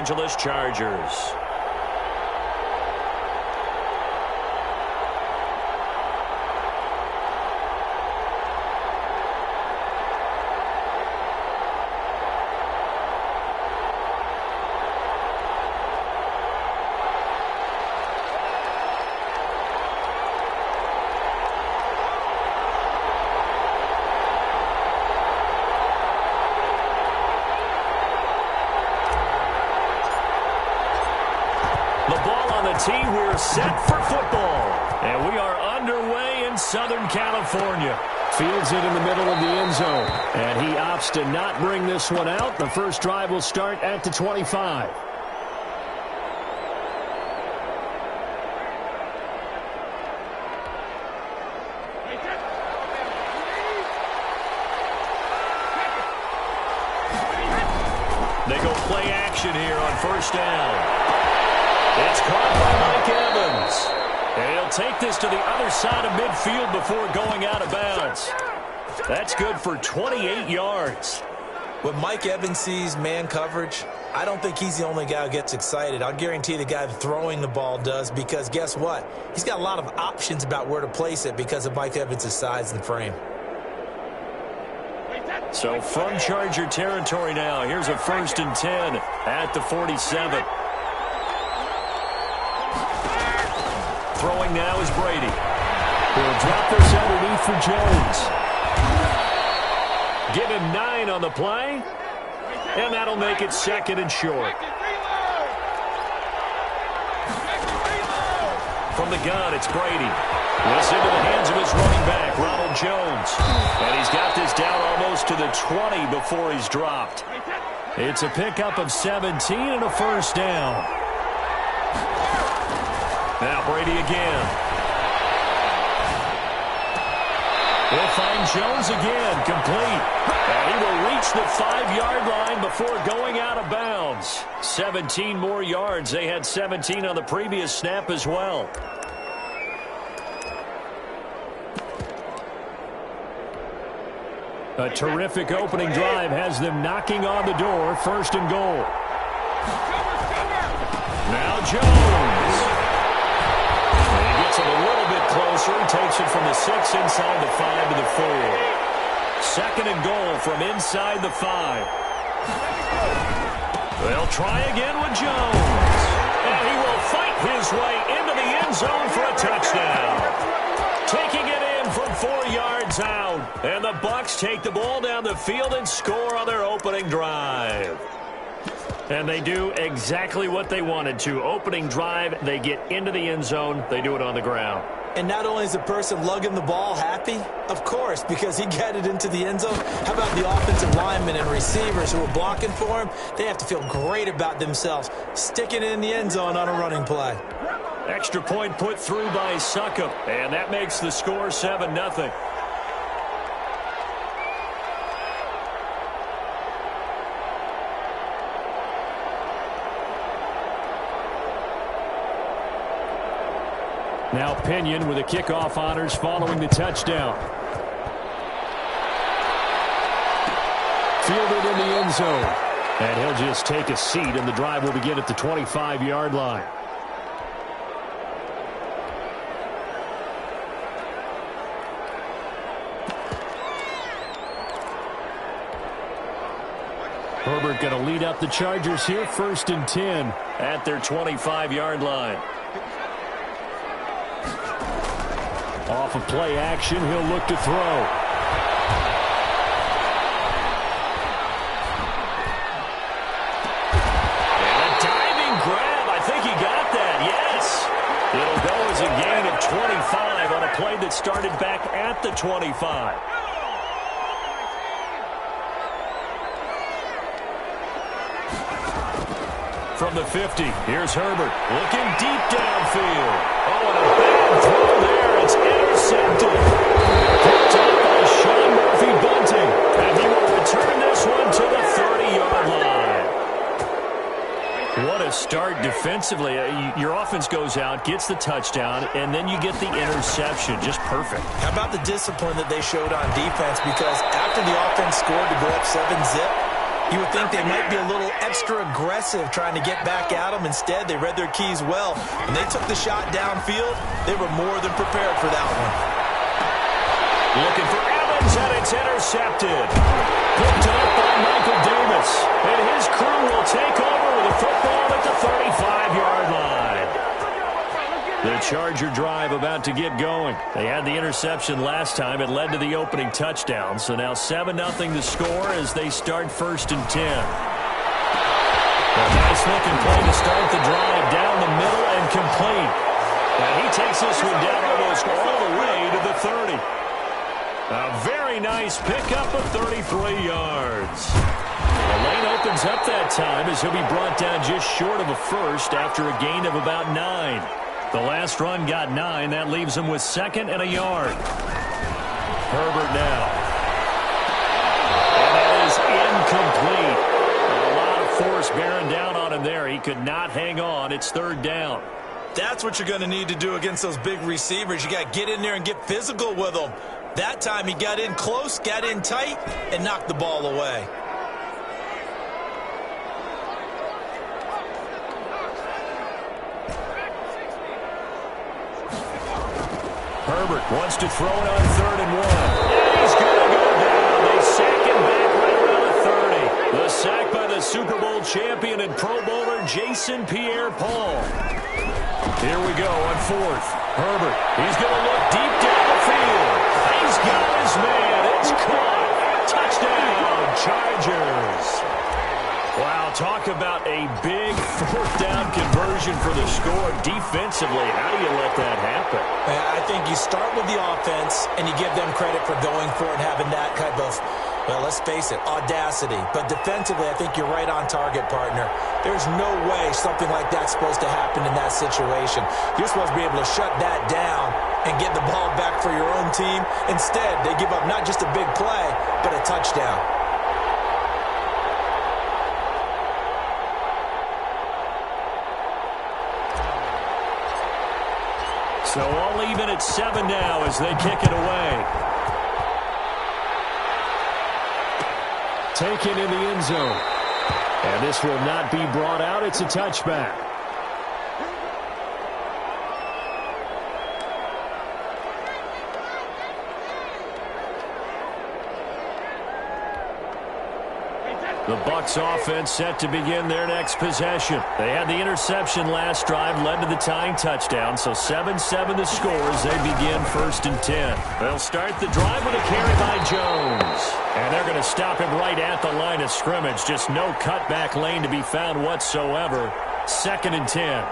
Angeles Chargers. We're set for football, and we are underway in Southern California. Fields it in the middle of the end zone, and he opts to not bring this one out. The first drive will start at the 25. They go play action here on first down. It's caught by Mike Evans. And he'll take this to the other side of midfield before going out of bounds. That's good for 28 yards. When Mike Evans sees man coverage, I don't think he's the only guy who gets excited. I'll guarantee the guy throwing the ball does, because guess what? He's got a lot of options about where to place it because of Mike Evans' size and frame. So from Charger territory now, here's a 1st and 10 at the 47. Throwing now is Brady. He'll drop this underneath for Jones. Give him 9 on the play, and that'll make it 2nd and short. From the gun, it's Brady. This into the hands of his running back, Ronald Jones. And he's got this down almost to the 20 before he's dropped. It's a pickup of 17 and a first down. Now Brady again. We'll find Jones again, complete. And he will reach the 5-yard line before going out of bounds. 17 more yards. They had 17 on the previous snap as well. A terrific opening drive has them knocking on the door. 1st and goal. Now Jones. A little bit closer, takes it from the 6 inside the 5 to the 4. 2nd and goal from inside the 5. They'll try again with Jones. And he will fight his way into the end zone for a touchdown. Taking it in from 4 yards out. And the Bucs take the ball down the field and score on their opening drive. And they do exactly what they wanted to. Opening drive, they get into the end zone. They do it on the ground. And not only is the person lugging the ball happy, of course, because he got it into the end zone. How about the offensive linemen and receivers who are blocking for him? They have to feel great about themselves, sticking it in the end zone on a running play. Extra point put through by Succop, and that makes the score 7-0. Now Pinion with the kickoff honors following the touchdown. Fielded in the end zone. And he'll just take a seat, and the drive will begin at the 25-yard line. Herbert going to lead up the Chargers here, 1st and 10 at their 25-yard line. Off of play action, he'll look to throw. And a diving grab. I think he got that, yes. It'll go as a gain of 25 on a play that started back at the 25. From the 50, here's Herbert looking deep downfield. Oh, and a bad throw there. It's intercepted. Picked up by Sean Murphy-Bunting. And he will return this one to the 30-yard line. What a start defensively. Your offense goes out, gets the touchdown, and then you get the interception. Just perfect. How about the discipline that they showed on defense? Because after the offense scored to go up 7-zip, You would think they might be a little extra aggressive trying to get back at them. Instead, they read their keys well. When they took the shot downfield, they were more than prepared for that one. Looking for Evans, and it's intercepted. Picked up by Michael Davis. And his crew will take over with a football at the 35-yard line. The Charger drive about to get going. They had the interception last time. It led to the opening touchdown. So now 7-0 the score as they start 1st and 10. A nice-looking play to start the drive down the middle and complete. And he takes this one down almost all the way to the 30. A very nice pickup of 33 yards. The lane opens up that time as he'll be brought down just short of a first after a gain of about 9. The last run got 9. That leaves him with 2nd and a yard. Herbert now. And that is incomplete. A lot of force bearing down on him there. He could not hang on. It's 3rd down. That's what you're going to need to do against those big receivers. You got to get in there and get physical with them. That time he got in close, got in tight, and knocked the ball away. Herbert wants to throw it on 3rd and 1. And he's going to go down. They sack him back right around the 30. The sack by the Super Bowl champion and Pro Bowler Jason Pierre-Paul. Here we go on 4th. Herbert, he's going to look deep down the field. He's got his man. It's caught. Touchdown, Chargers. Wow, talk about a big 4th down conversion for the score. Defensively, how do you let that happen? I think you start with the offense, and you give them credit for going for it and having that type of, well, let's face it, audacity. But defensively, I think you're right on target, partner. There's no way something like that's supposed to happen in that situation. You're supposed to be able to shut that down and get the ball back for your own team. Instead, they give up not just a big play, but a touchdown. So all even at 7 now as they kick it away. Taken in the end zone. And this will not be brought out. It's a touchback. The Bucs offense set to begin their next possession. They had the interception last drive, led to the tying touchdown. So 7-7 the score as they begin 1st and 10. They'll start the drive with a carry by Jones. And they're going to stop him right at the line of scrimmage. Just no cutback lane to be found whatsoever. 2nd and 10.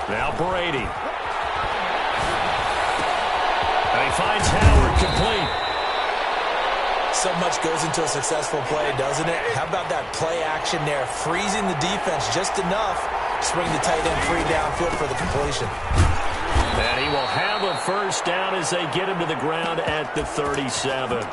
Now Brady. And he finds Howard complete. So much goes into a successful play, doesn't it? How about that play action there? Freezing the defense just enough to bring the tight end free downfield for the completion. And he will have a 1st down as they get him to the ground at the 37.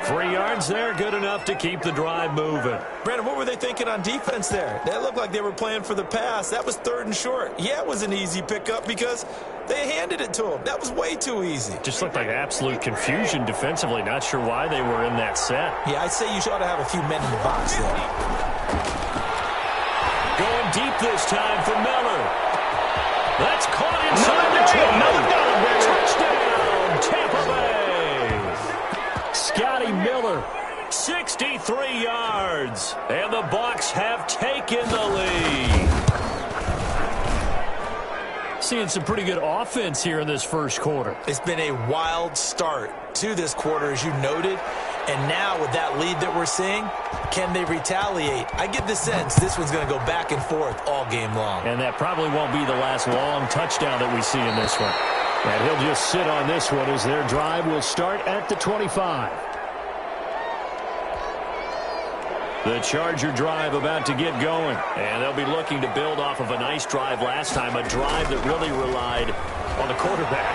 3 yards there, good enough to keep the drive moving. Brandon, what were they thinking on defense there? That looked like they were playing for the pass. That was 3rd and short. Yeah, it was an easy pickup because they handed it to him. That was way too easy. Just looked like absolute confusion defensively. Not sure why they were in that set. Yeah, I'd say you ought to have a few men in the box there. Going deep this time for Miller. That's caught inside the 10. Touchdown, Tampa Bay. Scotty Miller, 63 yards. And the Bucs have taken the lead. Seeing some pretty good offense here in this 1st quarter. It's been a wild start to this quarter, as you noted. And now with that lead that we're seeing, can they retaliate? I get the sense this one's going to go back and forth all game long. And that probably won't be the last long touchdown that we see in this one. And he'll just sit on this one as their drive will start at the 25. The Charger drive about to get going. And they'll be looking to build off of a nice drive last time, a drive that really relied on the quarterback.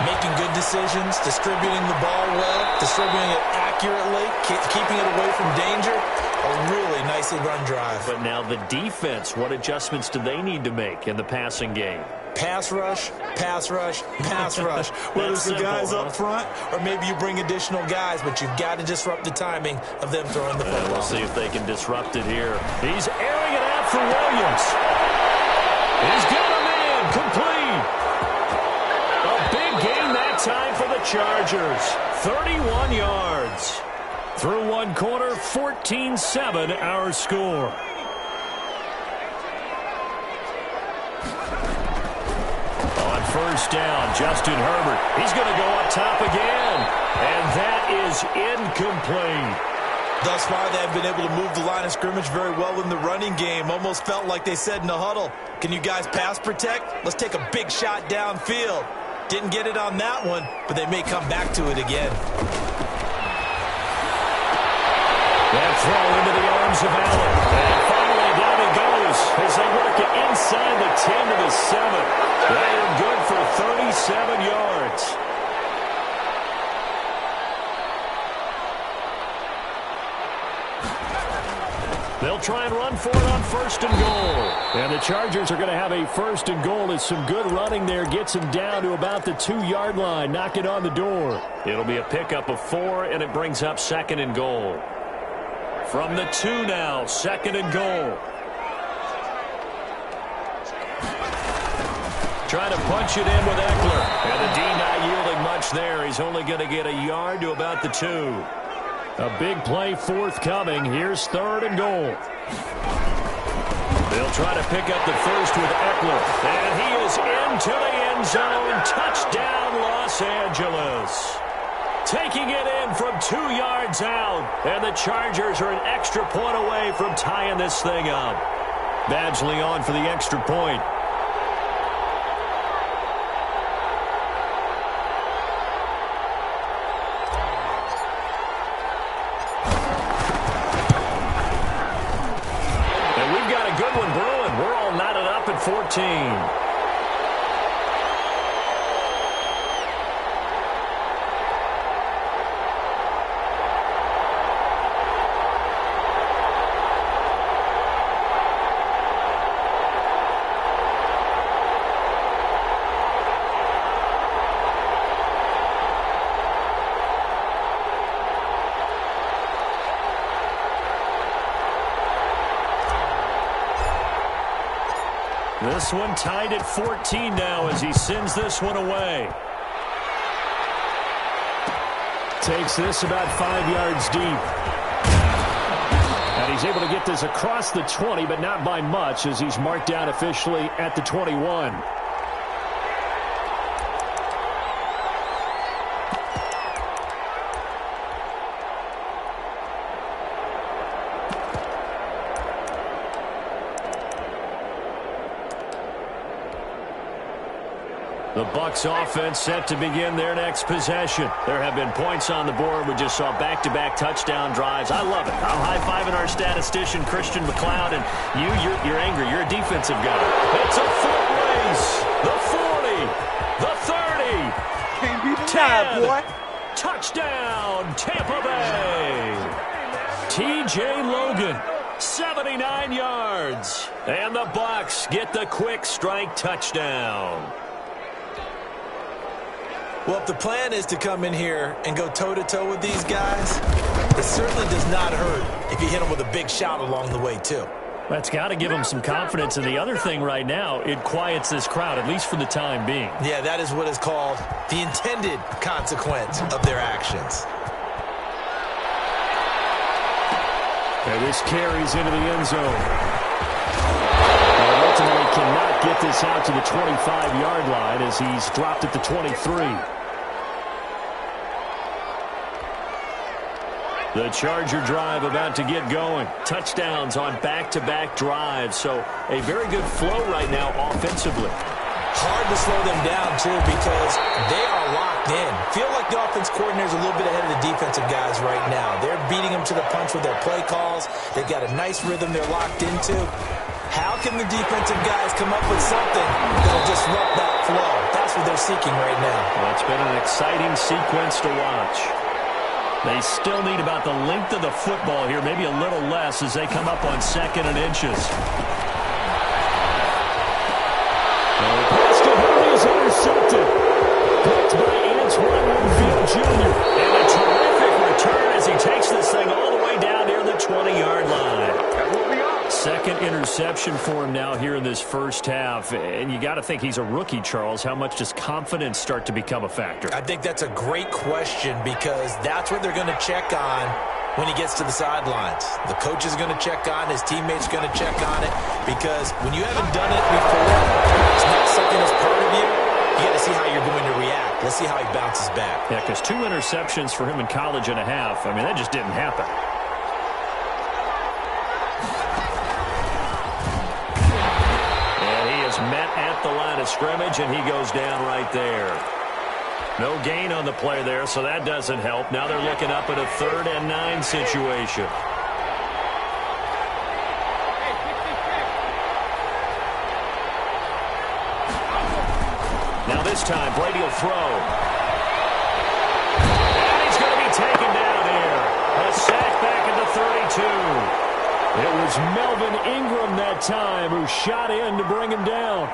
Making good decisions, distributing the ball well, distributing it accurately, keeping it away from danger. A really nicely run drive. But now the defense, what adjustments do they need to make in the passing game? Pass rush, pass rush, pass rush. Whether it's the guys up front or maybe you bring additional guys, but you've got to disrupt the timing of them throwing the football. We'll see if they can disrupt it here. He's airing it out for Williams. He's got him in, complete. A big gain that time for the Chargers. 31 yards. Through one quarter, 14-7 our score. On first down, Justin Herbert. He's going to go up top again. And that is incomplete. Thus far, they have been able to move the line of scrimmage very well in the running game. Almost felt like they said in the huddle, can you guys pass protect? Let's take a big shot downfield. Didn't get it on that one, but they may come back to it again. That throw into the arms of Allen. And finally down he goes as they work it inside the 10 to the 7. They are good for 37 yards. They'll try and run for it on first and goal. And the Chargers are going to have a first and goal as some good running there gets him down to about the 2-yard line, knocking on the door. It'll be a pickup of 4, and it brings up second and goal. From the 2 now, second and goal. Trying to punch it in with Eckler. And the D not yielding much there. He's only going to get a yard to about the 2. A big play forthcoming. Here's third and goal. They'll try to pick up the first with Eckler. And he is into the end zone. Touchdown, Los Angeles. Taking it in from 2 yards out. And the Chargers are an extra point away from tying this thing up. Badgley on for the extra point. And we've got a good one brewing. We're all knotted up at 14. This one tied at 14 now as he sends this one away. Takes this about 5 yards deep. And he's able to get this across the 20, but not by much as he's marked down officially at the 21. The Bucs offense set to begin their next possession. There have been points on the board. We just saw back-to-back touchdown drives. I love it. I'm high-fiving our statistician, Christian McLeod, and you're angry. You're a defensive guy. It's a foot race. The 40, the 30, can't be denied, boy. Touchdown, Tampa Bay. T.J. Logan, 79 yards. And the Bucs get the quick strike touchdown. Well, if the plan is to come in here and go toe-to-toe with these guys, it certainly does not hurt if you hit them with a big shot along the way, too. That's got to give them some confidence. And the other thing right now, it quiets this crowd, at least for the time being. Yeah, that is what is called the intended consequence of their actions. And this carries into the end zone. And ultimately cannot get this out to the 25-yard line as he's dropped at the 23. The Charger drive about to get going. Touchdowns on back-to-back drives. So a very good flow right now offensively. Hard to slow them down, too, because they are locked in. Feel like the offense coordinator's a little bit ahead of the defensive guys right now. They're beating them to the punch with their play calls. They've got a nice rhythm they're locked into. How can the defensive guys come up with something that'll disrupt that flow? That's what they're seeking right now. Well, it's been an exciting sequence to watch. They still need about the length of the football here, maybe a little less as they come up on 2nd and inches. The pass Jr. And a terrific return as he takes this thing all the way down near the 20-yard line. Second interception for him now here in this first half. And you got to think he's a rookie, Charles. How much does confidence start to become a factor? I think that's a great question because that's what they're going to check on when he gets to the sidelines. The coach is going to check on, his teammates are going to check on it, because when you haven't done it before, it's not something that's part of you. You got to see how you're going to react. Let's see how he bounces back. Yeah, because 2 interceptions for him in college and a half. I mean, that just didn't happen. Met at the line of scrimmage, and he goes down right there. No gain on the play there, so that doesn't help. Now they're looking up at a 3rd and 9 situation. Now this time, Brady will throw. And he's going to be taken down here. A sack back at the 32. It was Melvin Ingram that time who shot in to bring him down.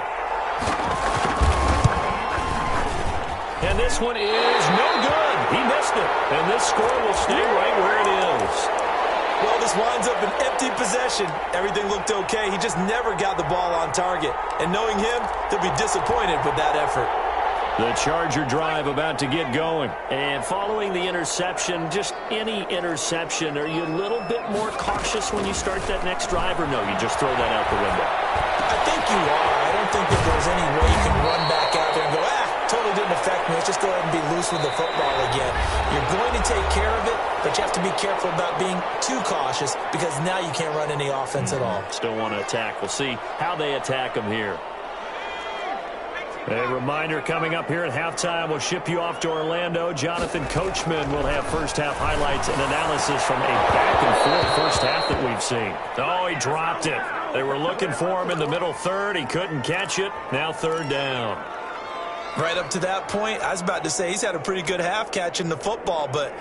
And this one is no good. He missed it. And this score will stay right where it is. Well, this winds up an empty possession. Everything looked okay. He just never got the ball on target. And knowing him, they'll be disappointed with that effort. The Charger drive about to get going. And following the interception, just any interception, are you a little bit more cautious when you start that next drive, or no, you just throw that out the window? I think you are. I don't think that there's any way you can run back out there and go, totally didn't affect me. Let's just go ahead and be loose with the football again. You're going to take care of it, but you have to be careful about being too cautious because now you can't run any offense at all. Still want to attack. We'll see how they attack them here. A reminder coming up here at halftime, we'll ship you off to Orlando. Jonathan Coachman will have first-half highlights and analysis from a back-and-forth first half that we've seen. Oh, he dropped it. They were looking for him in the middle third. He couldn't catch it. Now 3rd down. Right up to that point, I was about to say he's had a pretty good half catching the football, but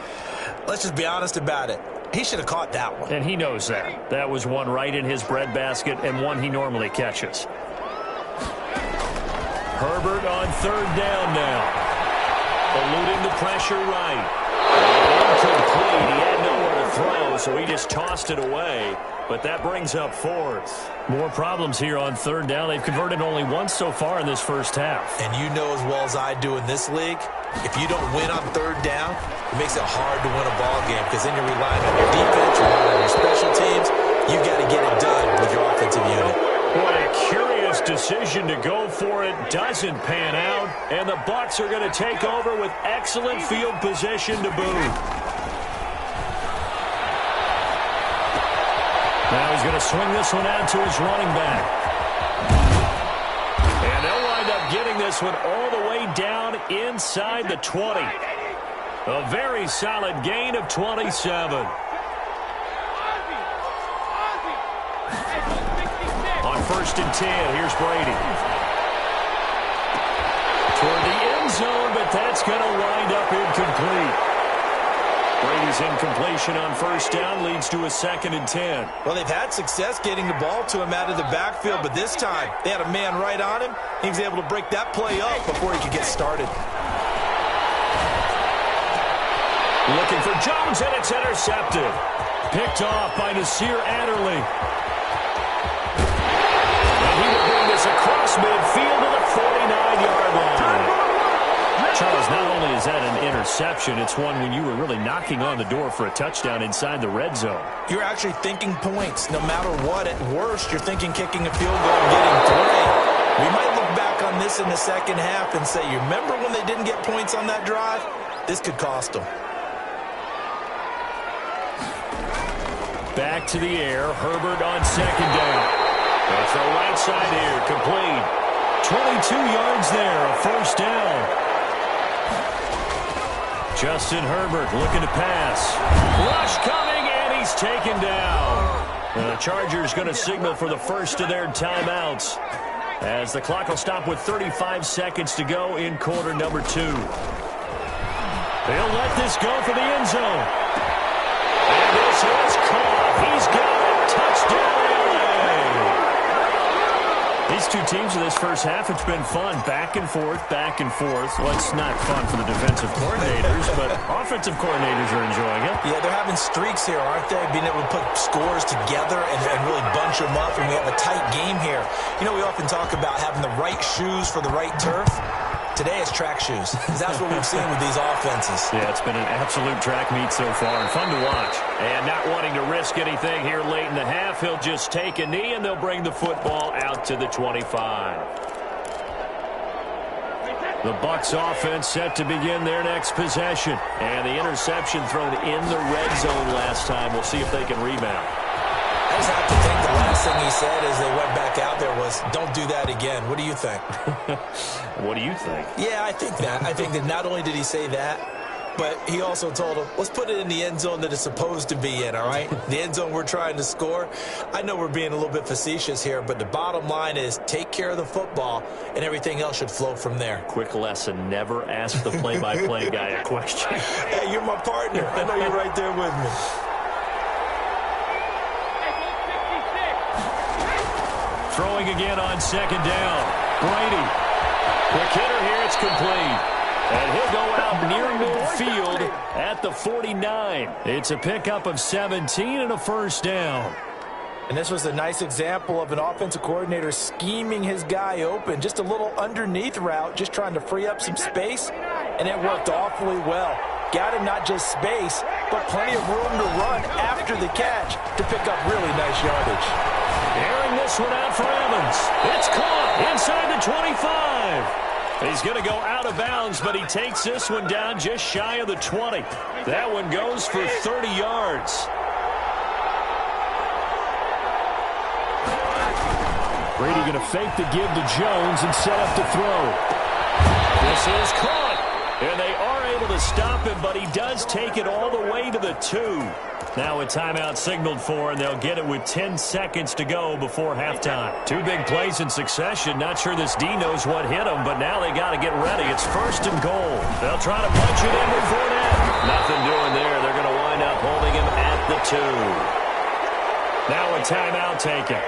let's just be honest about it. He should have caught that one. And he knows that. That was one right in his breadbasket and one he normally catches. Herbert on 3rd down now. Eluding the pressure right. Incomplete. He had nowhere to throw, so he just tossed it away. But that brings up 4th. More problems here on 3rd down. They've converted only once so far in this first half. And you know as well as I do in this league, if you don't win on 3rd down, it makes it hard to win a ball game because then you're relying on your defense, you're relying on your special teams. You've got to get it done with your offensive unit. What a curious decision to go for it. Doesn't pan out. And the Bucs are going to take over with excellent field position to boot. Now he's going to swing this one out to his running back. And they'll wind up getting this one all the way down inside the 20. A very solid gain of 27. On 1st and 10, here's Brady. Toward the end zone, but that's going to wind up incomplete. Brady's incompletion on 1st down leads to a 2nd and 10. Well, they've had success getting the ball to him out of the backfield, but this time they had a man right on him. He was able to break that play up before he could get started. Looking for Jones, and it's intercepted. Picked off by Nasir Adderley. He will bring this across midfield to the 49-yard line. Charles, not only is that an interception, it's one when you were really knocking on the door for a touchdown inside the red zone. You're actually thinking points. No matter what, at worst, you're thinking kicking a field goal and getting 3. We might look back on this in the second half and say, you remember when they didn't get points on that drive? This could cost them. Back to the air. Herbert on 2nd down. That's the right side here, complete. 22 yards there, a 1st down. Justin Herbert looking to pass. Rush coming, and he's taken down. And the Chargers going to signal for the first of their timeouts as the clock will stop with 35 seconds to go in quarter number 2. They'll let this go for the end zone. And this is caught. He's got it. Touchdown, LA. He These two teams in this first half, it's been fun. Back and forth, back and forth. Well, it's not fun for the defensive coordinators, but offensive coordinators are enjoying it. Yeah, they're having streaks here, aren't they? Being able to put scores together and really bunch them up, and we have a tight game here. You know, we often talk about having the right shoes for the right turf. Today it's track shoes, because that's what we've seen with these offenses. Yeah, it's been an absolute track meet so far, and fun to watch. And not wanting to risk anything here late in the half, he'll just take a knee, and they'll bring the football out to the 25. The Bucs offense set to begin their next possession. And the interception thrown in the red zone last time. We'll see if they can rebound. I just have to think the last thing he said as they went back out there was, don't do that again. What do you think? What do you think? Yeah, I think that. I think that not only did he say that, but he also told him, let's put it in the end zone that it's supposed to be in, all right? The end zone we're trying to score. I know we're being a little bit facetious here, but the bottom line is take care of the football, and everything else should flow from there. Quick lesson, never ask the play-by-play guy a question. Hey, you're my partner. I know you're right there with me. Throwing again on second down. Brady. Quick hitter here. It's complete. And he'll go out near midfield at the 49. It's a pickup of 17 and a first down. And this was a nice example of an offensive coordinator scheming his guy open. Just a little underneath route, just trying to free up some space, and it worked awfully well. Got him not just space, but plenty of room to run after the catch to pick up really nice yardage. Airing this one out for Evans. It's caught inside the 25. He's going to go out of bounds, but he takes this one down just shy of the 20. That one goes for 30 yards. Brady going to fake the give to Jones and set up to throw. This is caught. And they are able to stop him, but he does take it all the way to the 2. Now a timeout signaled for, and they'll get it with 10 seconds to go before halftime. Two big plays in succession. Not sure this D knows what hit him, but now they got to get ready. It's first and goal. They'll try to punch it in before that. Nothing doing there. They're going to wind up holding him at the 2. Now a timeout taken.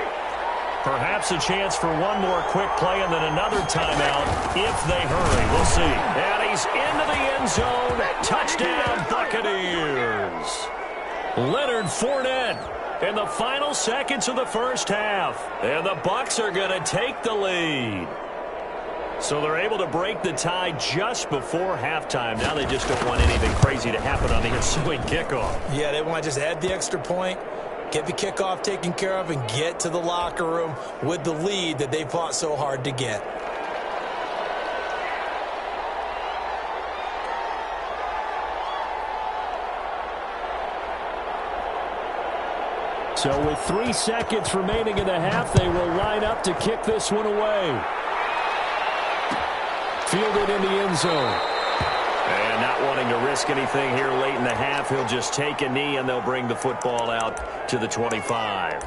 Perhaps a chance for one more quick play and then another timeout if they hurry. We'll see. And he's into the end zone. Touchdown, Buccaneers. Leonard Fournette in the final seconds of the first half. And the Bucs are going to take the lead. So they're able to break the tie just before halftime. Now they just don't want anything crazy to happen on the ensuing kickoff. Yeah, they want to just add the extra point, get the kickoff taken care of, and get to the locker room with the lead that they fought so hard to get. So with 3 seconds remaining in the half, they will line up to kick this one away. Fielded in the end zone. And not wanting to risk anything here late in the half, he'll just take a knee and they'll bring the football out to the 25.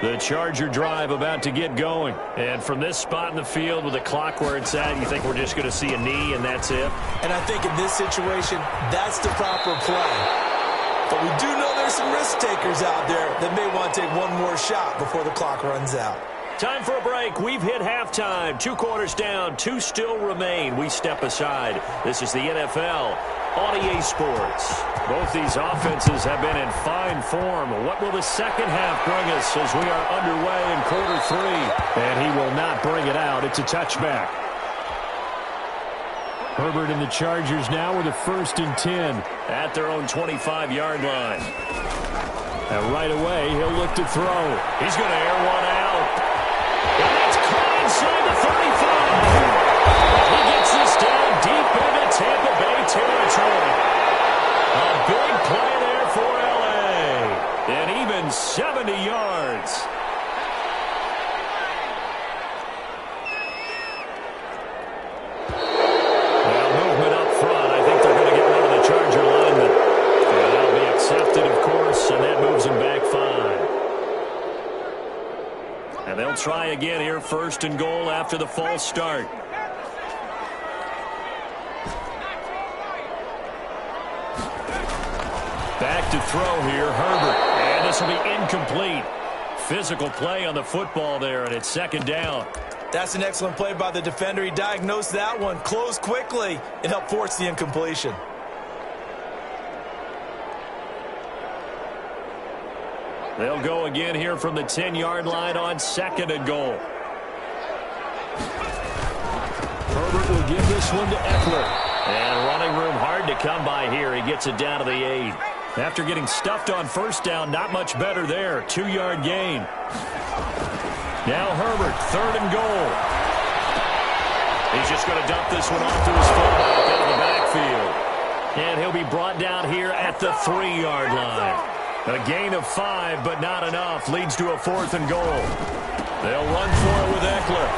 The Charger drive about to get going. And from this spot in the field with the clock where it's at, you think we're just going to see a knee and that's it? And I think in this situation, that's the proper play. But we do know there's some risk takers out there that may want to take one more shot before the clock runs out. Time for a break. We've hit halftime. 2 quarters down. 2 still remain. We step aside. This is the NFL on EA Sports. Both these offenses have been in fine form. What will the second half bring us as we are underway in quarter 3? And he will not bring it out. It's a touchback. Herbert and the Chargers now with a 1st and 10 at their own 25-yard line. And right away, he'll look to throw. He's going to air one out. And that's caught inside the 35. He gets this down deep into Tampa Bay territory. A big play there for L.A. And even 70 yards. And they'll try again here, 1st and goal after the false start. Back to throw here, Herbert. And this will be incomplete. Physical play on the football there, and it's second down. That's an excellent play by the defender. He diagnosed that one, closed quickly, and helped force the incompletion. They'll go again here from the 10-yard line on second and goal. Herbert will give this one to Eckler. And running room hard to come by here. He gets it down to the 8. After getting stuffed on first down, not much better there. 2-yard gain. Now Herbert, third and goal. He's just going to dump this one off to his fullback out of the backfield. And he'll be brought down here at the 3-yard line. A gain of 5, but not enough. Leads to a 4th and goal. They'll run for it with Eckler.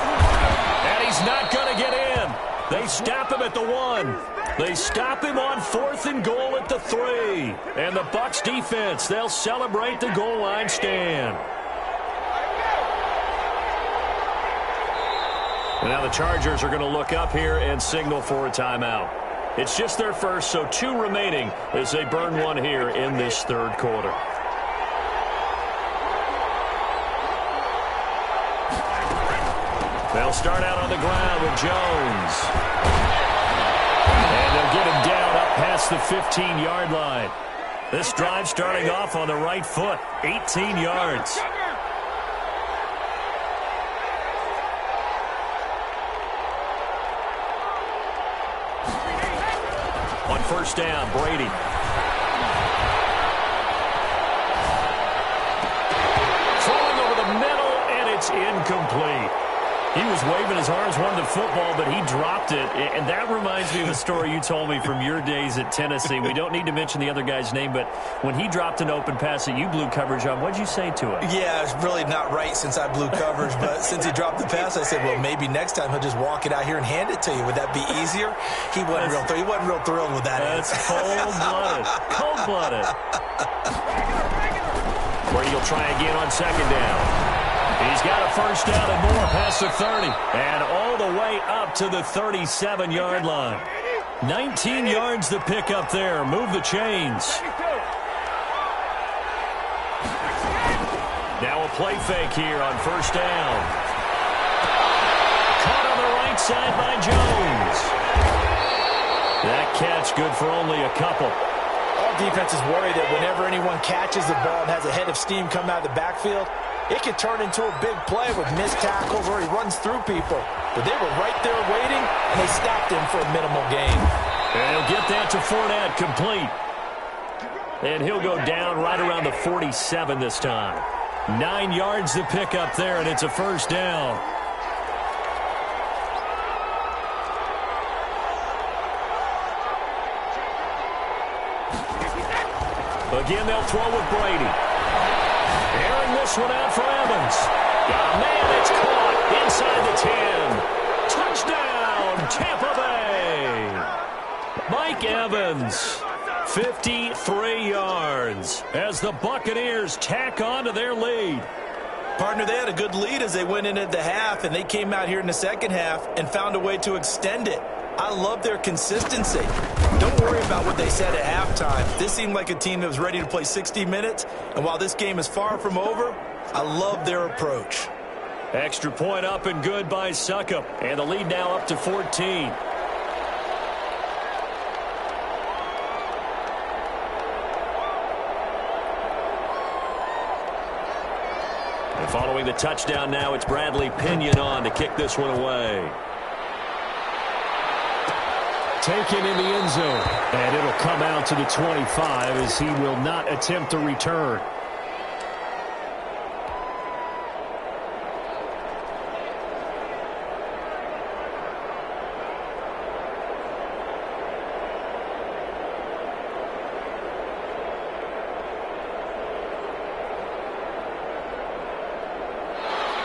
And he's not going to get in. They stop him at the 1. They stop him on 4th and goal at the 3. And the Bucs defense, they'll celebrate the goal line stand. And now the Chargers are going to look up here and signal for a timeout. It's just their first, so 2 remaining as they burn one here in this third quarter. They'll start out on the ground with Jones. And they'll get him down up past the 15-yard line. This drive starting off on the right foot, 18 yards. On first down, Brady. Throwing over the middle, and it's incomplete. He was waving his arms, wanted the football, but he dropped it. And that reminds me of a story you told me from your days at Tennessee. We don't need to mention the other guy's name, but when he dropped an open pass that you blew coverage on, what'd you say to him? Yeah, it's really not right since I blew coverage, but since he dropped the pass, I said, well, maybe next time he'll just walk it out here and hand it to you. Would that be easier? He wasn't real thrilled with that. That's cold-blooded. Cold-blooded. Brady will try again on second down. He's got a first down and more past the 30. And all the way up to the 37-yard line. 19 yards to pick up there. Move the chains. Now a play fake here on first down. Caught on the right side by Jones. That catch good for only a couple. All defenses worry that whenever anyone catches the ball and has a head of steam come out of the backfield, it can turn into a big play with missed tackles or he runs through people. But they were right there waiting, and they stopped him for a minimal gain. And he'll get that to Fournette, complete. And he'll go down right around the 47 this time. 9 yards to pick up there, and it's a first down. Again, they'll throw with Brady. Airing this one out for Evans. Oh, man, it's caught inside the 10. Touchdown, Tampa Bay. Mike Evans, 53 yards as the Buccaneers tack on to their lead. Partner, they had a good lead as they went in at the half, and they came out here in the second half and found a way to extend it. I love their consistency. Don't worry about what they said at halftime. This seemed like a team that was ready to play 60 minutes, and while this game is far from over, I love their approach. Extra point up and good by Succop, and the lead now up to 14. And following the touchdown now, it's Bradley Pinion on to kick this one away. Taken in the end zone, and it'll come out to the 25 as he will not attempt to return.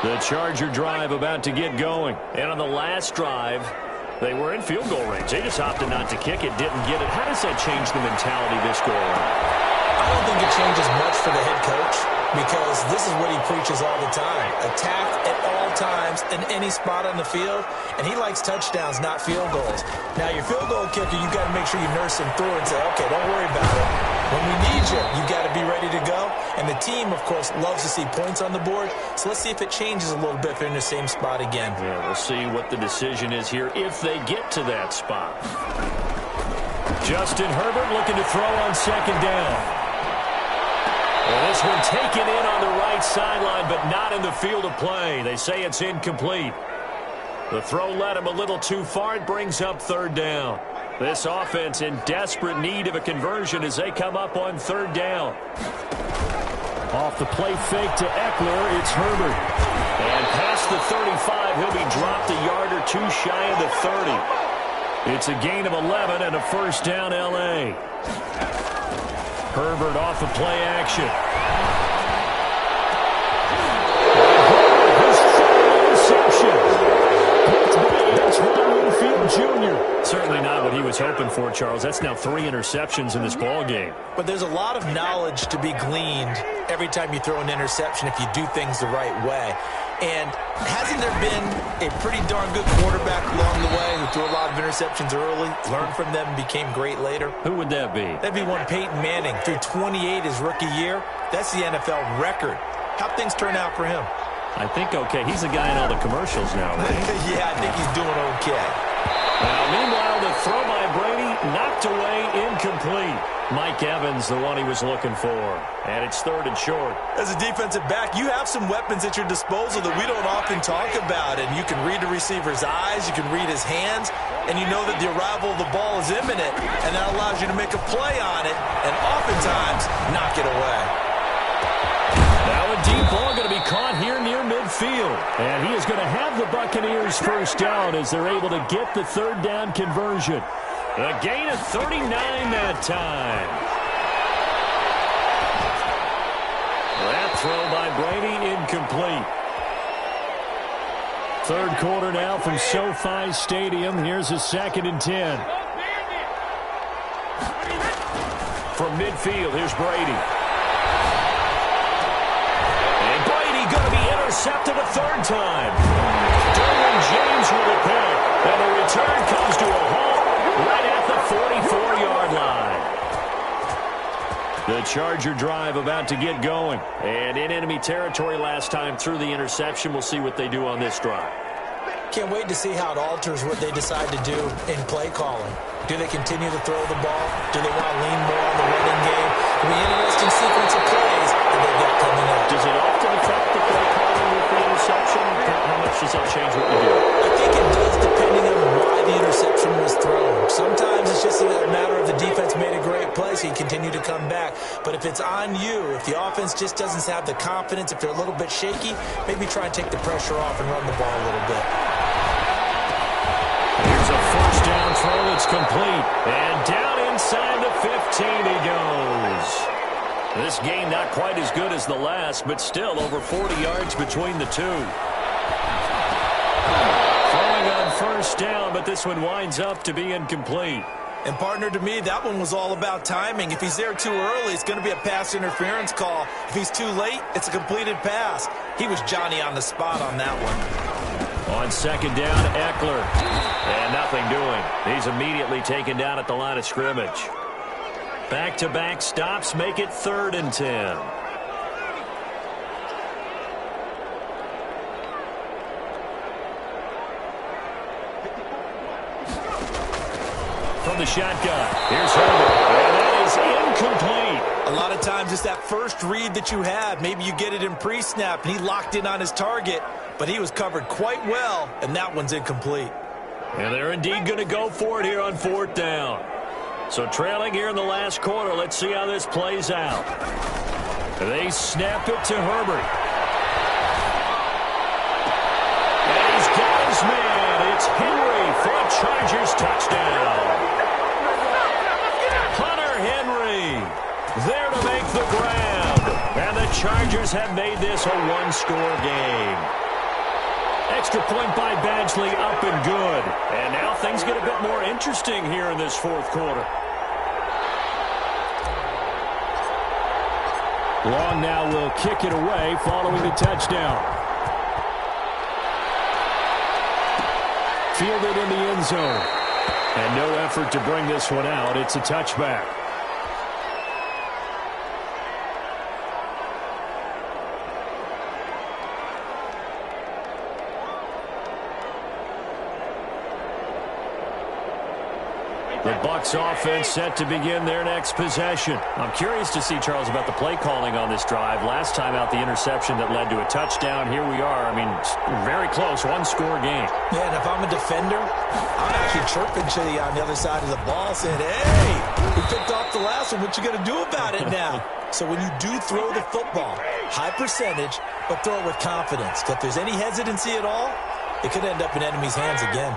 The Charger drive about to get going, and on the last drive, they were in field goal range. They just opted not to kick it, didn't get it. How does that change the mentality this go around? I don't think it changes much for the head coach because this is what he preaches all the time. Attack at all times in any spot on the field, and he likes touchdowns, not field goals. Now, your field goal kicker, you got to make sure you nurse him through and say, okay, don't worry about it. When we need you, you got to be ready to go. And the team, of course, loves to see points on the board. So let's see if it changes a little bit if they're in the same spot again. Yeah, we'll see what the decision is here if they get to that spot. Justin Herbert looking to throw on second down. Well, this one taken in on the right sideline, but not in the field of play. They say it's incomplete. The throw led him a little too far. It brings up third down. This offense in desperate need of a conversion as they come up on third down. Off the play fake to Eckler, it's Herbert. And past the 35, he'll be dropped a yard or two shy of the 30. It's a gain of 11 and a first down L.A. Herbert off of play action. Certainly not what he was hoping for, Charles. That's now 3 interceptions in this ball game. But there's a lot of knowledge to be gleaned every time you throw an interception if you do things the right way. And hasn't there been a pretty darn good quarterback along the way who threw a lot of interceptions early, learned from them, and became great later? Who would that be? That'd be one Peyton Manning. Threw 28 his rookie year. That's the NFL record. How'd things turn out for him? I think okay. He's the guy in all the commercials now, right? Yeah, I think he's doing okay. Now, meanwhile, the throw by Brady knocked away, incomplete. Mike Evans, the one he was looking for. And it's third and short. As a defensive back, you have some weapons at your disposal that we don't often talk about. And you can read the receiver's eyes, you can read his hands, and you know that the arrival of the ball is imminent. And that allows you to make a play on it and oftentimes knock it away. Now a deep ball going to be caught here near midfield. And he is going to have the Buccaneers first down as they're able to get the third down conversion. A gain of 39 that time. That throw by Brady incomplete. Third quarter now from SoFi Stadium. Here's a 2nd and 10. From midfield, here's Brady. Going to be intercepted a third time. Derwin James with a pick. And the return comes to a halt right at the 44-yard line. The Charger drive about to get going. And in enemy territory last time through the interception. We'll see what they do on this drive. Can't wait to see how it alters what they decide to do in play calling. Do they continue to throw the ball? Do they want to lean more on the running game? It'll be an interesting sequence of plays that they've got coming up. Does it often affect the play calling with the interception? How much does that change what you do? I think it does depending on why the interception was thrown. Sometimes it's just a matter of the defense made a great play, so you continue to come back. But if it's on you, if the offense just doesn't have the confidence, if they're a little bit shaky, maybe try and take the pressure off and run the ball a little bit. Here's a first down throw that's complete. And down inside the 15 he goes. This game not quite as good as the last, but still over 40 yards between the two. Throwing on first down, but this one winds up to be incomplete. And, partner, to me, that one was all about timing. If he's there too early, it's going to be a pass interference call. If he's too late, it's a completed pass. He was Johnny on the spot on that one. On second down, Eckler. And nothing doing. He's immediately taken down at the line of scrimmage. Back-to-back stops make it 3rd and 10. From the shotgun, here's Herbert. And that is incomplete. A lot of times it's that first read that you have. Maybe you get it in pre-snap, and he locked in on his target, but he was covered quite well, and that one's incomplete. And they're indeed going to go for it here on 4th down. So trailing here in the last quarter, let's see how this plays out. They snap it to Herbert. And he's got his man. It's Henry for a Chargers touchdown. Hunter Henry there to make the grab. And the Chargers have made this a one-score game. Extra point by Badgley, up and good. And now things get a bit more interesting here in this 4th quarter. Long now will kick it away following the touchdown. Fielded in the end zone. And no effort to bring this one out. It's a touchback. The Bucs offense set to begin their next possession. I'm curious to see, Charles, about the play calling on this drive. Last time out, the interception that led to a touchdown. Here we are. I mean, very close, one-score game. Yeah, and if I'm a defender, I'm actually chirping to you on the other side of the ball saying, hey, we picked off the last one. What you going to do about it now? So when you do throw the football, high percentage, but throw it with confidence. If there's any hesitancy at all, it could end up in enemy's hands again.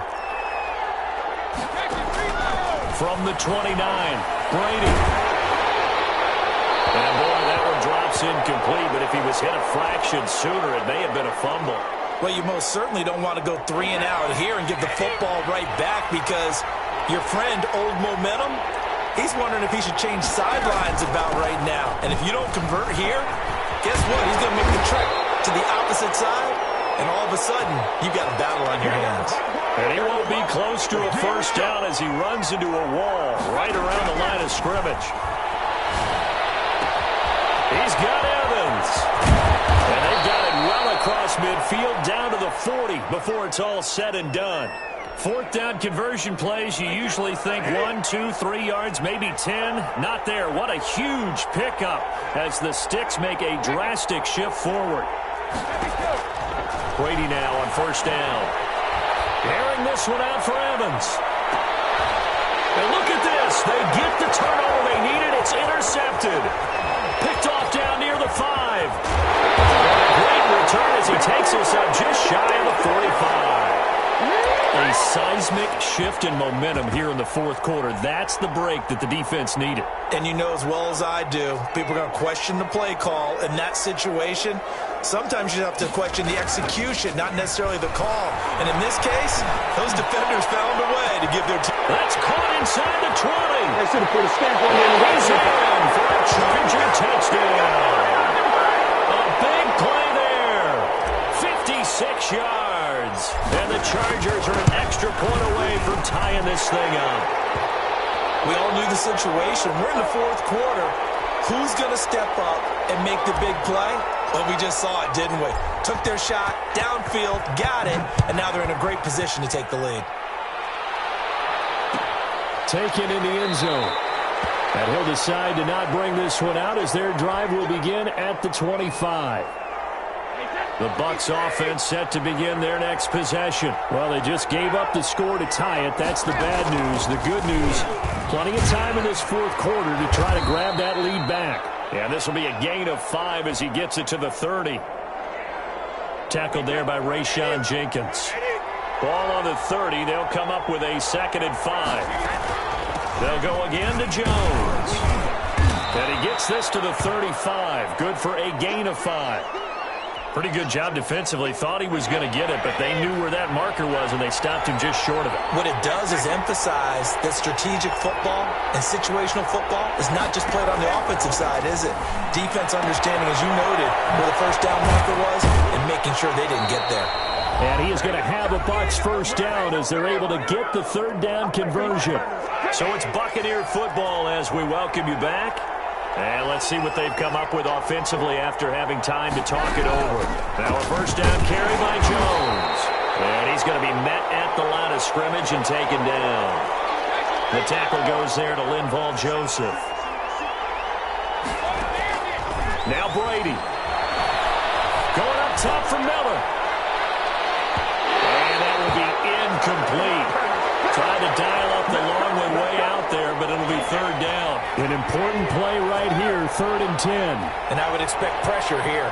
From the 29, Brady. And boy, that one drops incomplete, but if he was hit a fraction sooner, it may have been a fumble. Well, you most certainly don't want to go 3 and out here and give the football right back because your friend, Old Momentum, he's wondering if he should change sidelines about right now. And if you don't convert here, guess what? He's going to make the trek to the opposite side, and all of a sudden, you've got a battle on your hands. And he won't be close to a first down as he runs into a wall right around the line of scrimmage. He's got Evans. And they've got it well across midfield down to the 40 before it's all said and done. Fourth down conversion plays, you usually think 1, 2, 3 yards, maybe 10. Not there. What a huge pickup as the Sticks make a drastic shift forward. Brady now on first down. Airing this one out for Evans. And look at this. They get the turnover they needed. It's intercepted. Picked off down near the 5. And a great return as he takes us up just shy of the 45. A seismic shift in momentum here in the fourth quarter. That's the break that the defense needed. And you know as well as I do, people are going to question the play call in that situation. Sometimes you have to question the execution, not necessarily the call. And in this case, those defenders found a way to give their team. That's caught inside the 20. They should have put a stamp on the He's in for a Charger touchdown. A big play there. 56 yards. And the Chargers are an extra point away from tying this thing up. We all knew the situation. We're in the fourth quarter. Who's going to step up and make the big play? Well, we just saw it, didn't we? Took their shot, downfield, got it, and now they're in a great position to take the lead. Taken in the end zone. And he'll decide to not bring this one out as their drive will begin at the 25. The Bucs offense set to begin their next possession. Well, they just gave up the score to tie it. That's the bad news. The good news, plenty of time in this fourth quarter to try to grab that lead back. And this will be a gain of 5 as he gets it to the 30. Tackled there by Rayshon Jenkins. Ball on the 30. They'll come up with a 2nd and 5. They'll go again to Jones. And he gets this to the 35. Good for a gain of 5. Pretty good job defensively. Thought he was going to get it, but they knew where that marker was, and they stopped him just short of it. What it does is emphasize that strategic football and situational football is not just played on the offensive side, is it? Defense understanding, as you noted, where the first down marker was and making sure they didn't get there. And he is going to have a Bucs first down as they're able to get the 3rd down conversion. So it's Buccaneer football as we welcome you back. And let's see what they've come up with offensively after having time to talk it over. Now a first down carry by Jones. And he's going to be met at the line of scrimmage and taken down. The tackle goes there to Linval Joseph. Now Brady. Going up top for Miller. And that will be incomplete. Trying to dial up the long one way out there, but it'll be 3rd down. An important play right here, 3rd and 10. And I would expect pressure here.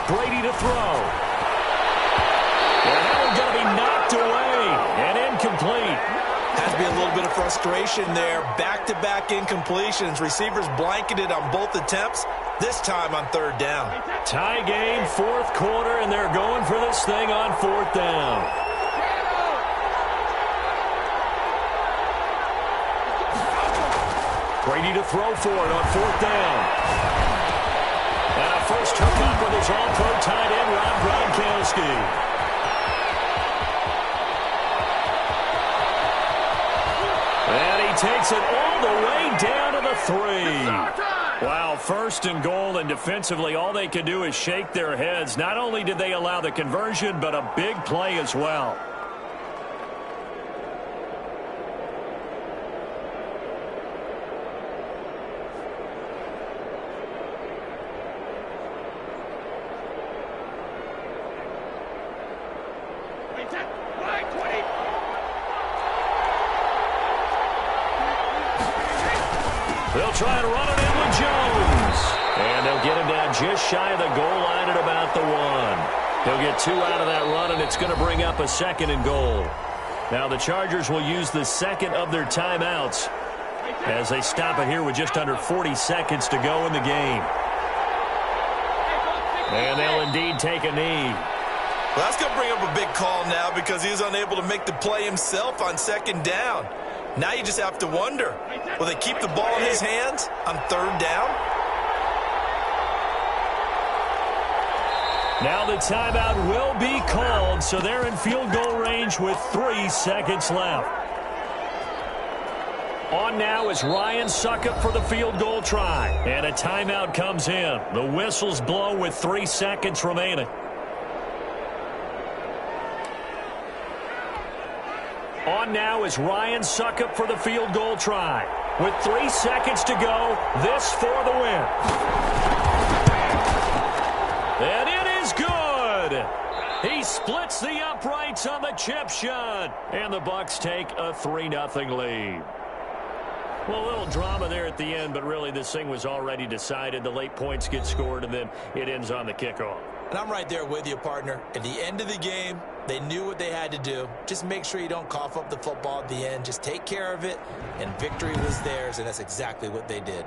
Brady to throw. And that one's going to be knocked away and incomplete. Has to be a little bit of frustration there. Back-to-back incompletions. Receivers blanketed on both attempts, this time on 3rd down. Tie game, 4th quarter, and they're going for this thing on 4th down. Brady to throw for it on 4th down. And a first hookup with his all-pro tight end, Rob Gronkowski. takes it all the way down to the 3. Wow, first and goal, and defensively all they can do is shake their heads. Not only did they allow the conversion, but a big play as well. They'll try to run it in with Jones. And they'll get him down just shy of the goal line at about the 1. They'll get 2 out of that run, and it's going to bring up a 2nd and goal. Now the Chargers will use the second of their timeouts as they stop it here with just under 40 seconds to go in the game. And they'll indeed take a knee. Well, that's going to bring up a big call now because he was unable to make the play himself on 2nd down. Now you just have to wonder, will they keep the ball in his hands on 3rd down? Now the timeout will be called, so they're in field goal range with 3 seconds left. On now is Ryan Suckup for the field goal try. And a timeout comes in. The whistles blow with 3 seconds remaining. On now is Ryan Suckup for the field goal try. With 3 seconds to go, this for the win. And it is good. He splits the uprights on the chip shot. And the Bucs take a 3-0 lead. Well, a little drama there at the end, but really this thing was already decided. The late points get scored, and then it ends on the kickoff. And I'm right there with you, partner. At the end of the game, they knew what they had to do. Just make sure you don't cough up the football at the end. Just take care of it, and victory was theirs, and that's exactly what they did.